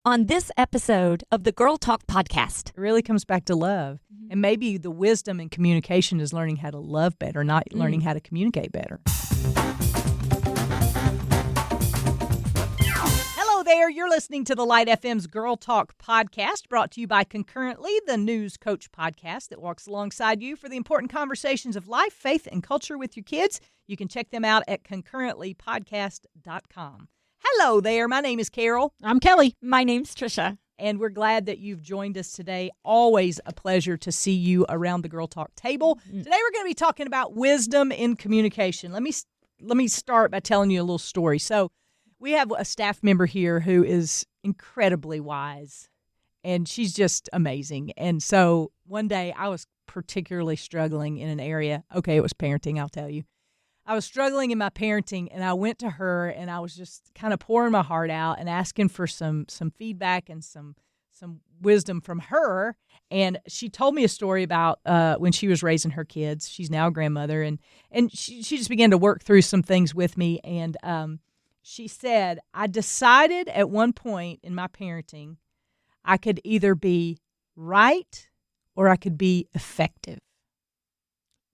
on this episode of the Girl Talk podcast. It really comes back to love. Mm-hmm. And maybe the wisdom in communication is learning how to love better, not learning how to communicate better. Hello there. You're listening to the Light FM's Girl Talk podcast, brought to you by Concurrently, the news coach podcast that walks alongside you for the important conversations of life, faith, and culture with your kids. You can check them out at concurrentlypodcast.com. Hello there. My name is Carol. I'm Kelly. My name's Trisha. And we're glad that you've joined us today. Always a pleasure to see you around the Girl Talk table. Today we're going to be talking about wisdom in communication. Let me start by telling you a little story. So we have a staff member here who is incredibly wise, and she's just amazing. And so one day I was particularly struggling in an area. Okay, it was parenting, I'll tell you. I was struggling in my parenting, and I went to her, and I was just kind of pouring my heart out and asking for some feedback and some wisdom from her. And she told me a story about when she was raising her kids. She's now a grandmother, and she just began to work through some things with me. And she said, I decided at one point in my parenting I could either be right or I could be effective.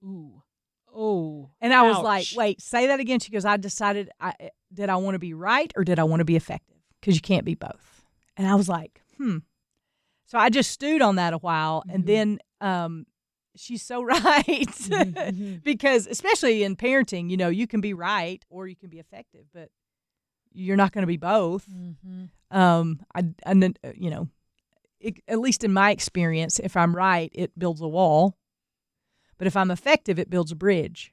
Ooh. Oh, and I was like, wait, say that again. She goes, I decided, did I want to be right or did I want to be effective? Because you can't be both. And I was like, So I just stewed on that a while. Mm-hmm. And then she's so right. Because especially in parenting, you know, you can be right or you can be effective, but you're not going to be both. At least in my experience, if I'm right, it builds a wall. But if I'm effective, it builds a bridge.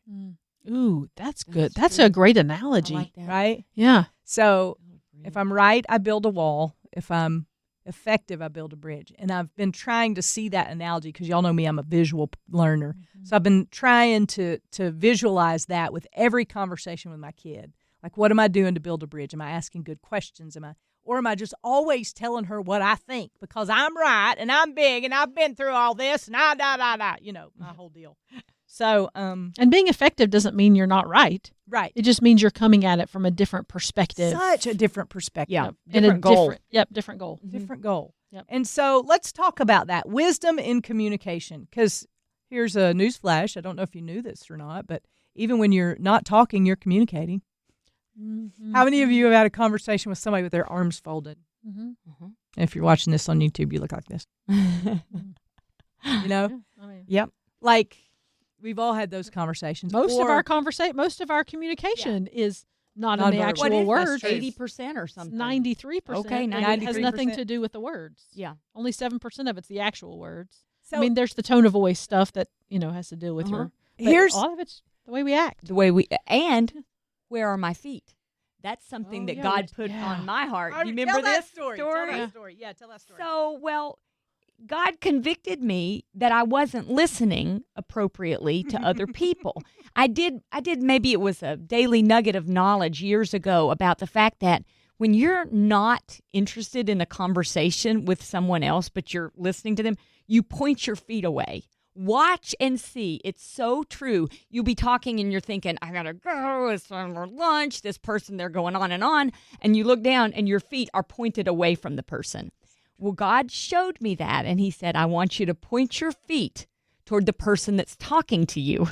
Ooh, that's good. That's a great analogy. I like that. Right? Yeah. So if I'm right, I build a wall. If I'm effective, I build a bridge. And I've been trying to see that analogy because y'all know me, I'm a visual learner. Mm-hmm. So I've been trying to visualize that with every conversation with my kid. Like, what am I doing to build a bridge? Am I asking good questions? Or am I just always telling her what I think because I'm right and I'm big and I've been through all this and my whole deal. So, and being effective doesn't mean you're not right. Right. It just means you're coming at it from a different perspective. Such a different perspective. Yeah. Different goal. Different goal. Mm-hmm. Different goal. Yep. And so let's talk about that. Wisdom in communication. Because here's a news flash. I don't know if you knew this or not, but even when you're not talking, you're communicating. Mm-hmm. How many of you have had a conversation with somebody with their arms folded? Mm-hmm. Mm-hmm. If you're watching this on YouTube, you look like this. You know? Yep. Like, we've all had those conversations. Most of our communication is not in the actual words. 80% or something. 93%. Okay, 93%. It has nothing to do with the words. Yeah. Only 7% of it's the actual words. So, I mean, there's the tone of voice stuff that, has to do with your... Here's all of it's the way we act. And where are my feet? That's something that God put on my heart. You remember this story? Tell that story. Yeah, tell that story. So, God convicted me that I wasn't listening appropriately to other people. I did maybe it was a daily nugget of knowledge years ago about the fact that when you're not interested in a conversation with someone else, but you're listening to them, you point your feet away. Watch and see. It's so true. You'll be talking and you're thinking, I gotta go, it's time for lunch, this person, they're going on. And you look down and your feet are pointed away from the person. Well, God showed me that, and he said, I want you to point your feet toward the person that's talking to you.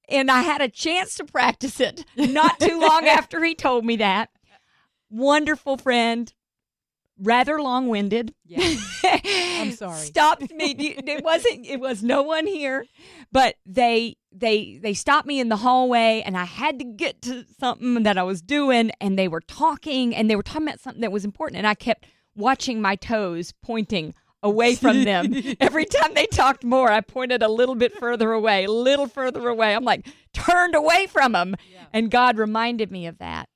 And I had a chance to practice it not too long after he told me that. Wonderful friend. Rather long-winded. Yeah. I'm sorry. Stopped me. It was no one here, but they stopped me in the hallway, and I had to get to something that I was doing, and they were talking about something that was important, and I kept watching my toes pointing away from them. Every time they talked more, I pointed a little bit further away, I'm like, turned away from them. Yeah. And God reminded me of that.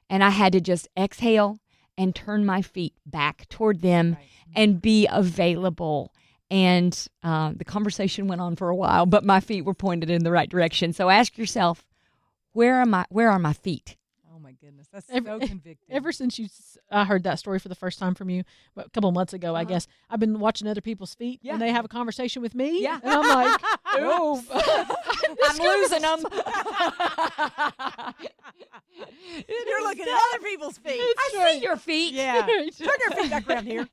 And I had to just exhale and turn my feet back toward them and be available. And the conversation went on for a while, but my feet were pointed in the right direction. So ask yourself, where are my feet? Oh my goodness, that's so convicting. Ever since I heard that story for the first time from you a couple of months ago, I guess, I've been watching other people's feet when they have a conversation with me. Yeah. And I'm like, Oh, I'm losing them. You're looking at other people's feet. I see your feet. Yeah. Turn your feet back around here.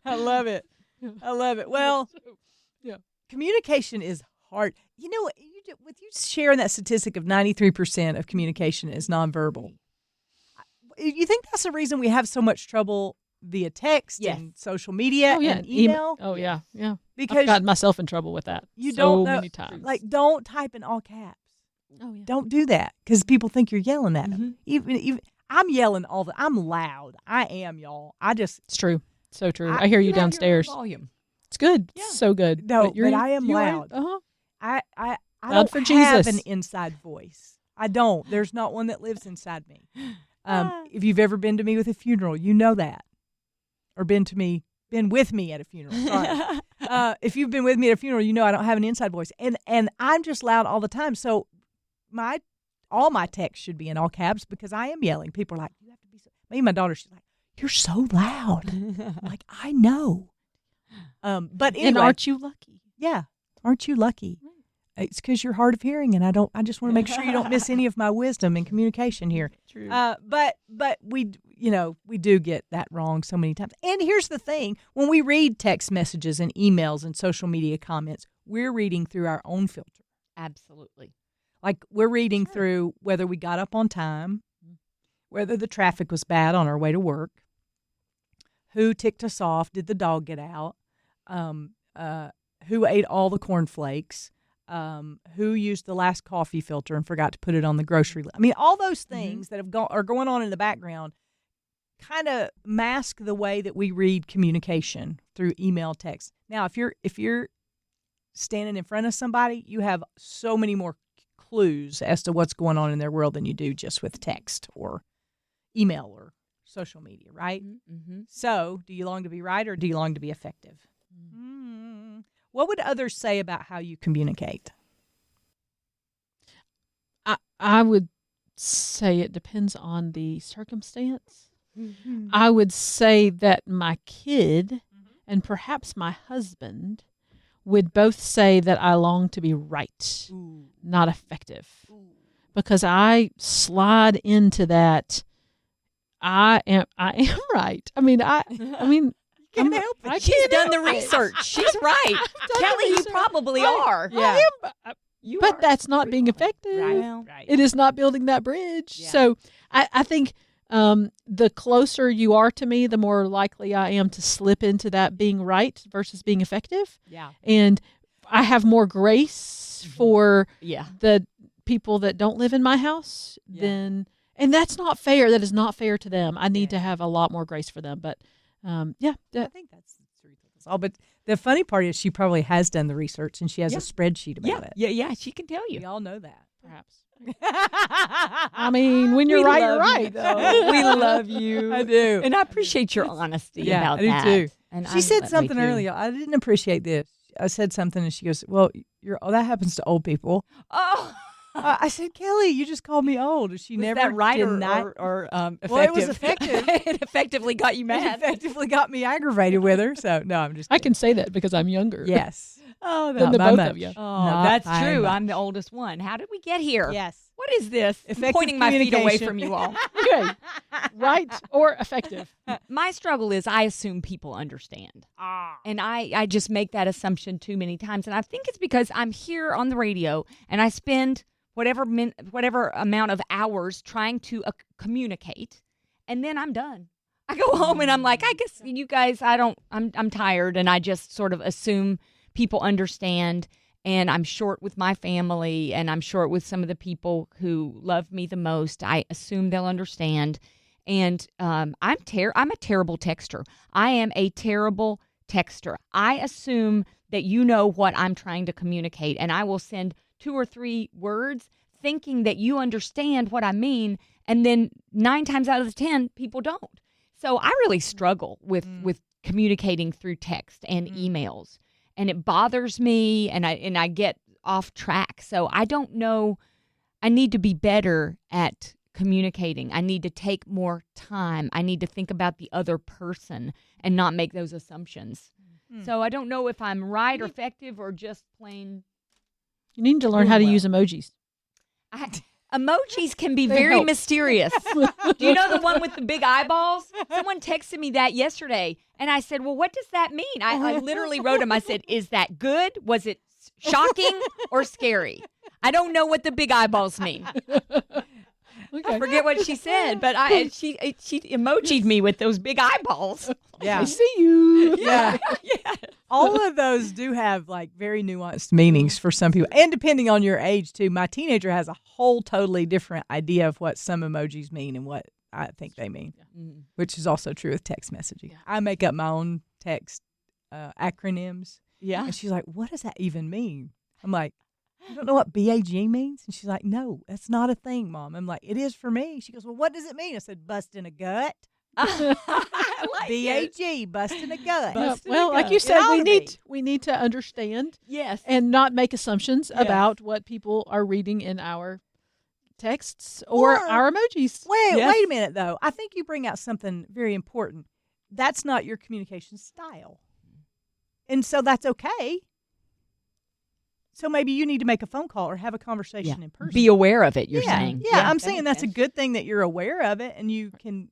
I love it. Well, Yeah. communication is hard. You know, with you sharing that statistic of 93% of communication is nonverbal, you think that's the reason we have so much trouble via text Yes. and social media and email? Oh, yeah. I've Because gotten myself in trouble with that you so don't know, many times. like, don't type in all caps. oh, yeah. Don't do that because people think you're yelling at them. Mm-hmm. Even I'm yelling I'm loud. I am, y'all. It's true. So true. I- I hear you have your downstairs. volume. It's good. Yeah. So good. No, you're- but I am you are- loud. Uh-huh. I Loud don't for have Jesus. an inside voice. I don't. There's not one that lives inside me. Ah. If you've ever been to me with a funeral, you know that, or been with me at a funeral. Sorry. If you've been with me at a funeral, you know I don't have an inside voice, and I'm just loud all the time. So all my texts should be in all caps because I am yelling. People are like, "You have to be so." Maybe my daughter, she's like, "You're so loud." I'm like, I know. But anyway, And aren't you lucky? yeah, aren't you lucky? It's because you're hard of hearing, and I just want to make sure you don't miss any of my wisdom and communication here. True. But we do get that wrong so many times. And here's the thing: when we read text messages and emails and social media comments, we're reading through our own filter. Absolutely. Like we're reading through whether we got up on time, whether the traffic was bad on our way to work, who ticked us off, did the dog get out, who ate all the cornflakes. Who used the last coffee filter and forgot to put it on the grocery list. I mean, all those things that are going on in the background kind of mask the way that we read communication through email, text. Now, if you're standing in front of somebody, you have so many more clues as to what's going on in their world than you do just with text or email or social media, right? Mm-hmm. So, do you long to be right or do you long to be effective? What would others say about how you communicate? I would say it depends on the circumstance. Mm-hmm. I would say that my kid and perhaps my husband would both say that I long to be right, not effective. Because I slide into that I am right. I mean Can't help it. I She's can't done the help it. research. She's right. I've done Kelly, the you research. probably Right. are. Yeah. You But are. that's not being effective. Right. It is not building that bridge. Yeah. So I think the closer you are to me, the more likely I am to slip into that being right versus being effective. Yeah. And I have more grace for Yeah. the people that don't live in my house than, and that's not fair. That is not fair to them. I need to have a lot more grace for them. But I think that's the truth of us all. But the funny part is she probably has done the research and she has a spreadsheet about it. Yeah. She can tell We you. all know that. perhaps. I mean, when you're We right, you're love you, right. though. We love you. I do. And I appreciate your honesty Yeah, about I do that. too. And She said something earlier. I didn't appreciate this. I said something and she goes, "Well, that happens to old people." Oh, I said, "Kelly, you just called me old." And she was never that right denied. or effective? Well, it was effective. It effectively got you It mad. effectively got me aggravated with her. So no, I'm just I kidding. can say that because I'm younger. Yes. Oh, Than the Not by both much. of you. Oh, Not that's by true. much. I'm the oldest one. How did we get here? Yes. What is this? I'm Effective pointing my feet away communication. from you all. Okay. Right or effective? My struggle is I assume people understand. And I just make that assumption too many times. And I think it's because I'm here on the radio and I spend whatever amount of hours trying to communicate, and then I'm done. I go home and I'm like, I guess you guys, I'm tired, and I just sort of assume people understand. And I'm short with my family, and I'm short with some of the people who love me the most. I assume they'll understand. And I'm a terrible texter. I am a terrible texter. I assume that you know what I'm trying to communicate, and I will send 2 or 3 words thinking that you understand what I mean, and then 9 times out of 10, people don't. So I really struggle with communicating through text and emails. And it bothers me, and I get off track. So I don't know. I need to be better at communicating. I need to take more time. I need to think about the other person and not make those assumptions. So I don't know if I'm right or effective or just plain. You need to learn how to well. use emojis. Emojis can be They very help. mysterious. Do you know the one with the big eyeballs? Someone texted me that yesterday, and I said, well, what does that mean? I literally wrote him. I said, is that good? Was it shocking or scary? I don't know what the big eyeballs mean. I forget what she said, but she emojied me with those big eyeballs. Yeah. I see you. Yeah. Yeah. All of those do have like very nuanced meanings for some people. And depending on your age too. My teenager has a whole totally different idea of what some emojis mean and what I think they mean, which is also true with text messaging. Yeah. I make up my own text acronyms. Yeah. And she's like, what does that even mean? I'm like, you don't know what BAG means? And she's like, no, that's not a thing, Mom. I'm like, it is for me. She goes, well, what does it mean? I said, busting a gut. I like it. BAG, busting a gut. Yeah, Busted well, a like gut. you It said, ought to be. we need to understand Yes. and not make assumptions Yes. about what people are reading in our texts or Or- our emojis. Wait Yes. a minute, though. I think you bring out something very important. That's not your communication style. And so that's okay. So maybe you need to make a phone call or have a conversation in person. Be aware of it, you're yeah. saying. Yeah, I'm that saying makes that's sense. a good thing that you're aware of it and you can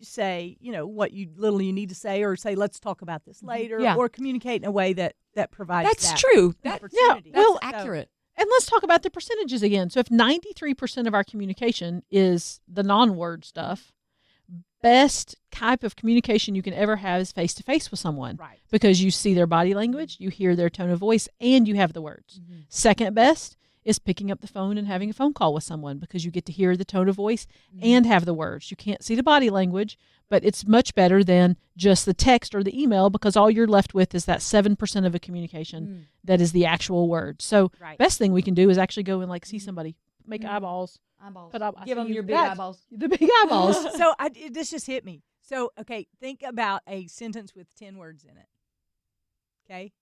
say, what you need to say or say, let's talk about this later Yeah. or communicate in a way that provides That's that true. That's opportunity. well, accurate. And let's talk about the percentages again. So if 93% of our communication is the non-word stuff, best type of communication you can ever have is face-to-face with someone. Right. Because you see their body language, you hear their tone of voice, and you have the words. Mm-hmm. Second best is picking up the phone and having a phone call with someone because you get to hear the tone of voice Mm-hmm. and have the words. You can't see the body language, but it's much better than just the text or the email because all you're left with is that 7% of a communication that is the actual word. So Right. best thing we can do is actually go and see somebody, make eyeballs, Eyeballs. put up, I Give see them you. your big That's- eyeballs. the big eyeballs. So this just hit me. So, okay, think about a sentence with 10 words in it. Okay?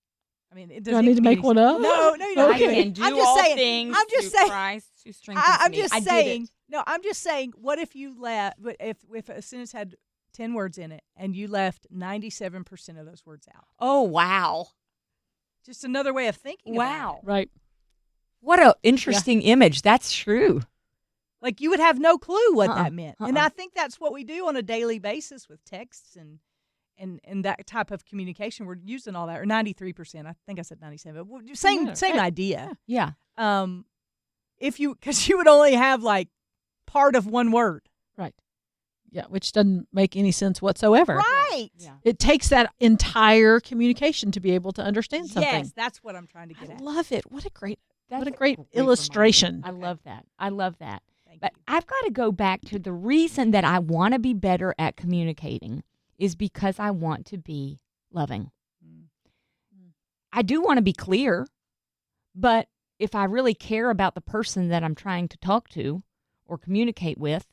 I mean, it Do doesn't I need to make any- one up? No, you don't. I can do I'm just all saying, things I'm just through saying, Christ who strengthens I'm me. just I did saying. it. No, I'm just saying. What if you left? If a sentence had 10 words in it and you left 97% of those words out? Oh, wow. Just another way of thinking. about Wow. it. Right. What a interesting image. That's true. Like you would have no clue what Uh-uh, that meant, and I think that's what we do on a daily basis with texts and that type of communication. We're using all that, or 93%. I think I said 97. But same Right. idea. Yeah. Because you would only have like part of one word. Right. Yeah, which doesn't make any sense whatsoever. Right. Yeah. It takes that entire communication to be able to understand something. Yes, that's what I'm trying to get I at. love it. What a great That's what a great reminder. illustration. I love that. I love that. Thank But you. I've got to go back to the reason that I want to be better at communicating is because I want to be loving. I do want to be clear, but if I really care about the person that I'm trying to talk to or communicate with,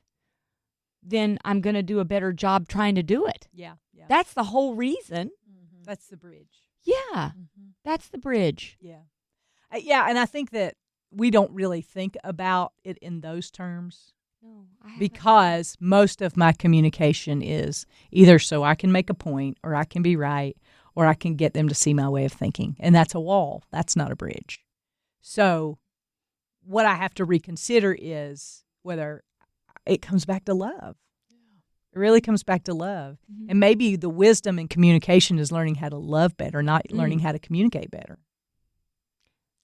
then I'm going to do a better job trying to do it. Yeah. That's the whole reason. That's the bridge. Yeah, that's the bridge. Yeah. Yeah, and I think that we don't really think about it in those terms No, I haven't. because most of my communication is either so I can make a point or I can be right or I can get them to see my way of thinking. And that's a wall. That's not a bridge. So what I have to reconsider is whether it comes back to love. It really comes back to love. Mhm. And maybe the wisdom in communication is learning how to love better, not learning how to communicate better.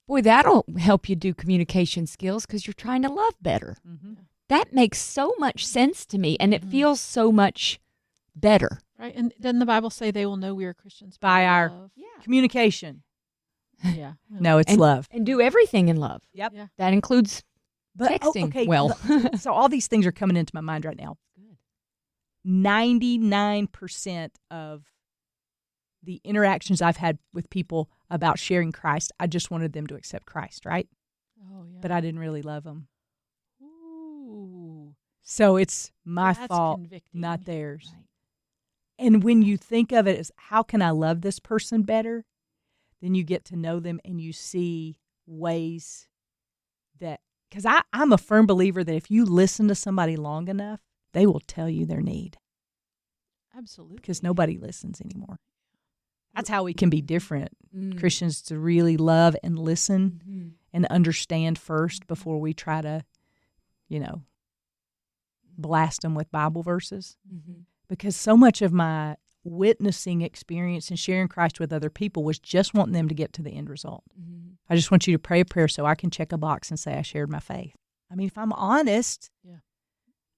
Boy, that'll help you do communication skills because you're trying to love better. Mm-hmm. That makes so much sense to me, and it feels so much better. Right. And doesn't the Bible say they will know we are Christians By our love? communication. Yeah. No, it's And- love. And do everything in love. Yep. Yeah. That includes texting okay, well. so all these things are coming into my mind right now. 99% of the interactions I've had with people about sharing Christ, I just wanted them to accept Christ, right? Oh yeah. But I didn't really love them. Ooh. So it's my That's fault, convicting. not theirs. Right. And when you think of it as how can I love this person better, then you get to know them and you see ways that, because I'm a firm believer that if you listen to somebody long enough, they will tell you their need Absolutely. because nobody listens anymore. That's how we can be different. Mm. Christians, to really love and listen Mhm. and understand first before we try to, blast them with Bible verses. Mhm. Because so much of my witnessing experience and sharing Christ with other people was just wanting them to get to the end result. Mhm. I just want you to pray a prayer so I can check a box and say I shared my faith. I mean, if I'm honest,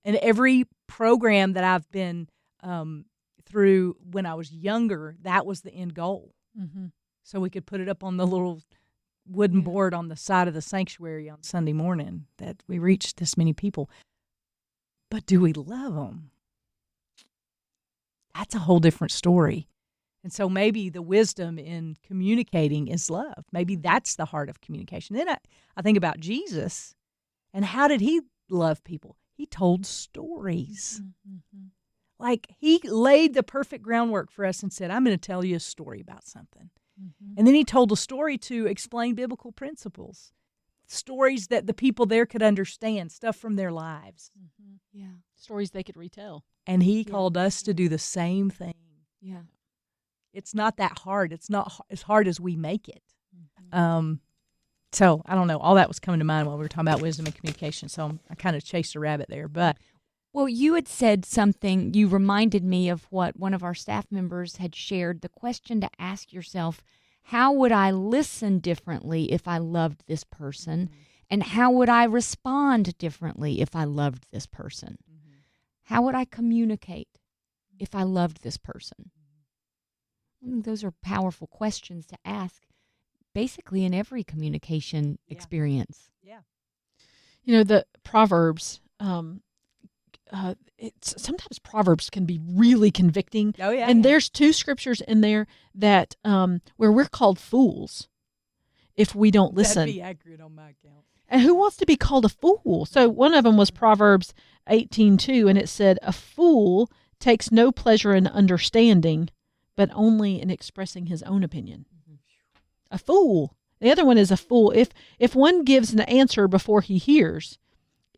and every program that I've been through when I was younger, that was the end goal. Mm-hmm. So we could put it up on the little wooden board on the side of the sanctuary on Sunday morning that we reached this many people. But do we love them? That's a whole different story. And so maybe the wisdom in communicating is love. Maybe that's the heart of communication. Then I think about Jesus, and how did he love people? He told stories. Mm-hmm. Like, he laid the perfect groundwork for us and said, I'm going to tell you a story about something. Mm-hmm. And then he told a story to explain biblical principles, stories that the people there could understand, stuff from their lives. Mm-hmm. Yeah. Stories they could retell. And he called us to do the same thing. Yeah. It's not that hard. It's not as hard as we make it. Mm-hmm. So I don't know. All that was coming to mind while we were talking about wisdom and communication. So I kind of chased a rabbit there. But Well, you had said something, you reminded me of what one of our staff members had shared, the question to ask yourself, how would I listen differently if I loved this person? And how would I respond differently if I loved this person? How would I communicate if I loved this person? I think those are powerful questions to ask, basically in every communication experience. yeah. You know, the Proverbs, sometimes Proverbs can be really convicting. Oh, yeah. And there's 2 scriptures in there that where we're called fools if we don't listen. That'd be accurate on my account. And who wants to be called a fool? So one of them was Proverbs 18:2, and it said, "A fool takes no pleasure in understanding, but only in expressing his own opinion." A fool. The other one is a fool. If one gives an answer before he hears,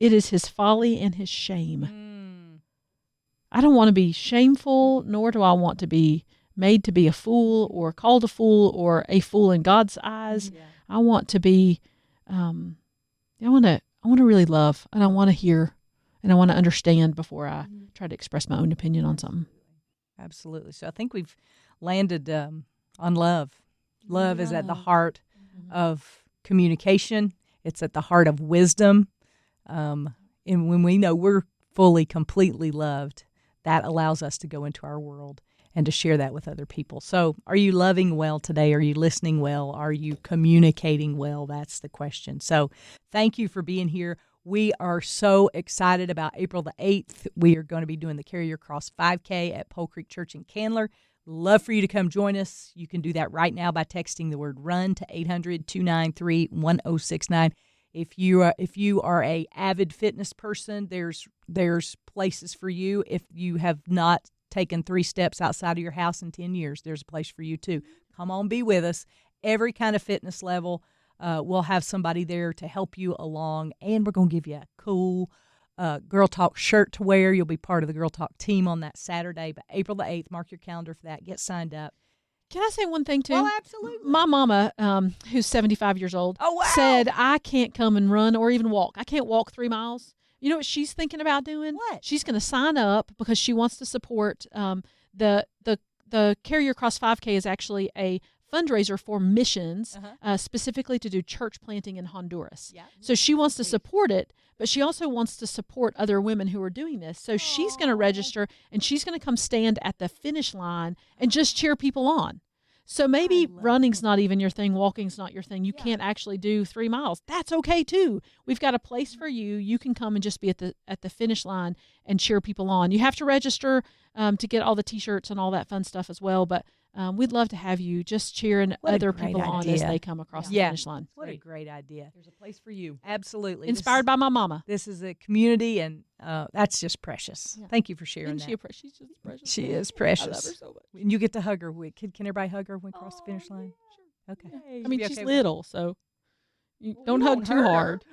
it is his folly and his shame. I don't want to be shameful, nor do I want to be made to be a fool or called a fool or a fool in God's eyes. Yeah. I want to be, I want to really love, and I want to hear, and I want to understand before I try to express my own opinion on something. Absolutely. So I think we've landed on love. Love is at the heart of communication. It's at the heart of wisdom. And when we know we're fully, completely loved, that allows us to go into our world and to share that with other people. So are you loving well today? Are you listening well? Are you communicating well? That's the question. So thank you for being here. We are so excited about April the 8th. We are going to be doing the Carry Your Cross 5K at Pole Creek Church in Candler. Love for you to come join us. You can do that right now by texting the word RUN to 800-293-1069. If you are a avid fitness person, there's places for you. If you have not taken 3 steps outside of your house in 10 years, there's a place for you too. Come on, be with us. Every kind of fitness level, we'll have somebody there to help you along, and we're going to give you a cool Girl Talk shirt to wear. You'll be part of the Girl Talk team on that Saturday, but April the 8th, mark your calendar for that. Get signed up. Can I say one thing, too? Oh, absolutely. My mama, who's 75 years old, said, I can't come and run or even walk. I can't walk 3 miles. You know what she's thinking about doing? What? She's going to sign up because she wants to support the Carry Your Cross 5K is actually a fundraiser for missions, specifically to do church planting in Honduras. Yeah. So she wants to support it, but she also wants to support other women who are doing this. So she's going to register, and she's going to come stand at the finish line and just cheer people on. So maybe running's not even your thing, walking's not your thing. You can't actually do 3 miles. That's okay too. We've got a place for you. You can come and just be at the finish line and cheer people on. You have to register to get all the T-shirts and all that fun stuff as well, but we'd love to have you just cheering other people on as they come across the finish line. What a great idea. There's a place for you. Absolutely. Inspired by my mama. This is a community, and that's just precious. Yeah. Thank you for sharing Isn't that. she's just precious. She is precious. I love her so much. And you get to hug her. Can everybody hug her when we cross the finish line? Yeah, Okay. sure. I mean, Be she's okay with little, so you don't you hug won't too hurt hard.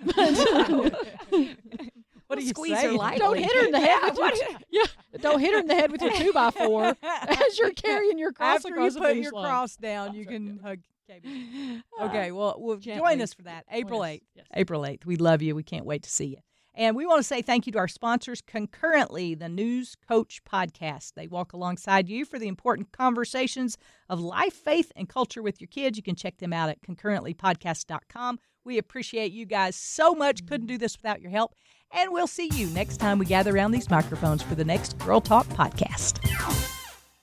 her. What do you Squeeze say? her lightly. Don't hit her in the head with your don't hit her in the head with your 2x4 as you're carrying your cross After you across the put finish your line. cross down, you can hug KB. Okay, well, join Gently. us for that. April Join us. 8th. Yes. April 8th. We love you. We can't wait to see you. And we want to say thank you to our sponsors, Concurrently, the News Coach podcast. They walk alongside you for the important conversations of life, faith, and culture with your kids. You can check them out at concurrentlypodcast.com. We appreciate you guys so much. Couldn't do this without your help. And we'll see you next time we gather around these microphones for the next Girl Talk podcast.